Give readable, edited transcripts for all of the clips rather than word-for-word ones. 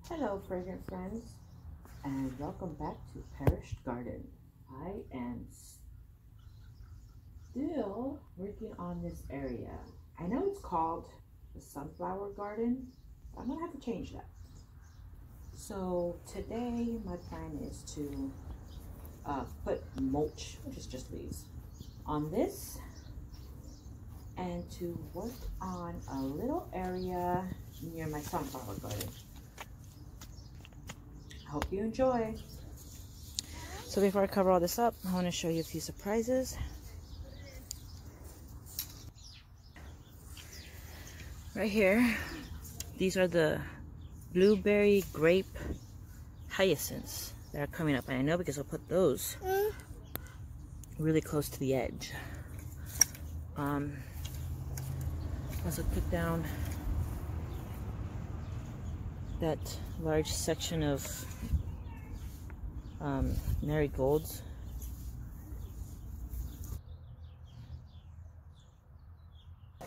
Hello fragrant friends, and welcome back to Perished Garden. I am still working on this area. I know it's called the Sunflower Garden, but I'm gonna have to change that. So today my plan is to put mulch, which is just leaves, on this, and to work on a little area near my sunflower garden. Hope you enjoy. So before I cover all this up, I want to show you a few surprises. Right here, these are the blueberry grape hyacinths that are coming up, and I know because I'll put those really close to the edge. Also put down that large section of marigolds. I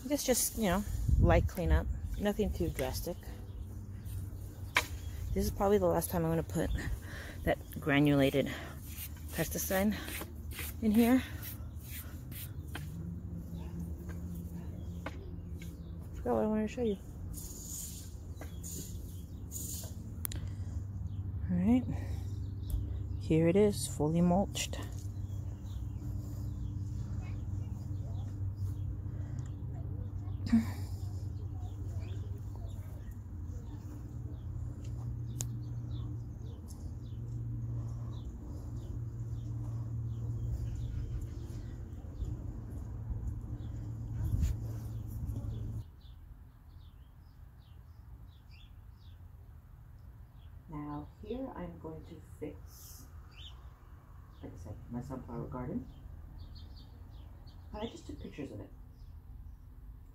guess just, light cleanup, nothing too drastic. This is probably the last time I'm going to put that granulated pesticide in here. I forgot what I wanted to show you. Alright, here it is, fully mulched. Now here I'm going to fix, like I said, my sunflower garden. But I just took pictures of it.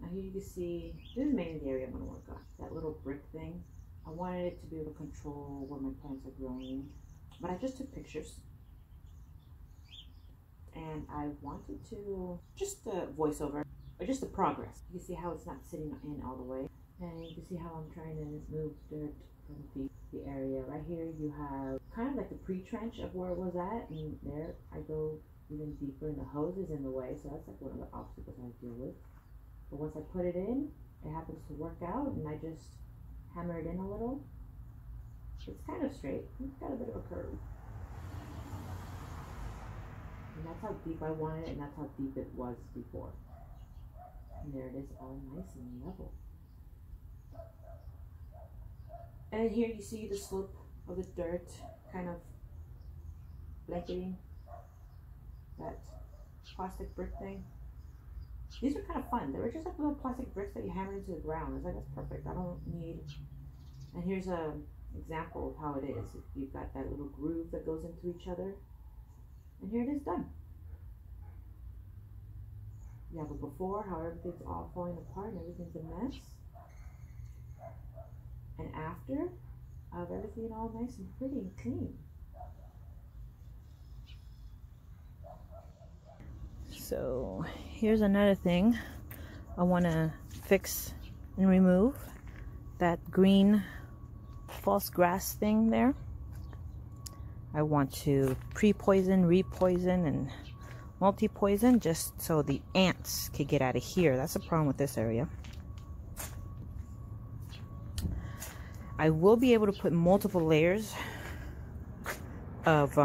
Now here you can see, this is mainly the area I'm going to work on. That little brick thing. I wanted it to be able to control where my plants are growing. But I just took pictures. And I wanted to, just the voiceover, or just the progress. You can see how it's not sitting in all the way. And you can see how I'm trying to move dirt from the area. Right here you have kind of like the pre-trench of where it was at, and there I go even deeper, and the hose is in the way, so that's like one of the obstacles I deal with. But once I put it in, it happens to work out, and I just hammer it in a little. It's kind of straight. It's got a bit of a curve. And that's how deep I wanted it, and that's how deep it was before. And there it is, all nice and level. And here you see the slope of the dirt kind of blanketing that plastic brick thing. These are kind of fun. They were just like little plastic bricks that you hammer into the ground. It's like, that's perfect. I don't need... And here's an example of how it is. You've got that little groove that goes into each other. And here it is done. You have a before, how everything's all falling apart and everything's a mess. And after of everything all nice and pretty and clean. So here's another thing I want to fix and remove. That green false grass thing there. I want to pre-poison, re-poison, and multi-poison just so the ants can get out of here. That's the problem with this area. I will be able to put multiple layers of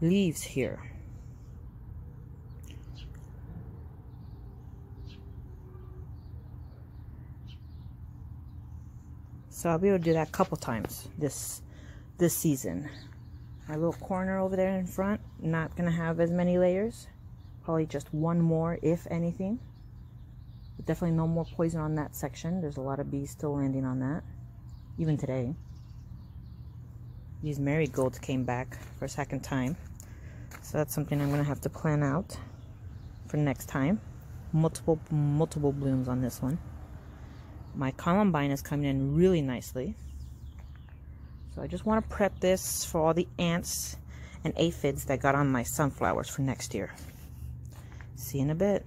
leaves here. So I'll be able to do that a couple times this season. My little corner over there in front, not gonna have as many layers. Probably just one more, if anything. But definitely no more poison on that section. There's a lot of bees still landing on that. Even today. These marigolds came back for a second time. So that's something I'm going to have to plan out for next time. Multiple blooms on this one. My columbine is coming in really nicely. So I just want to prep this for all the ants and aphids that got on my sunflowers for next year. See you in a bit.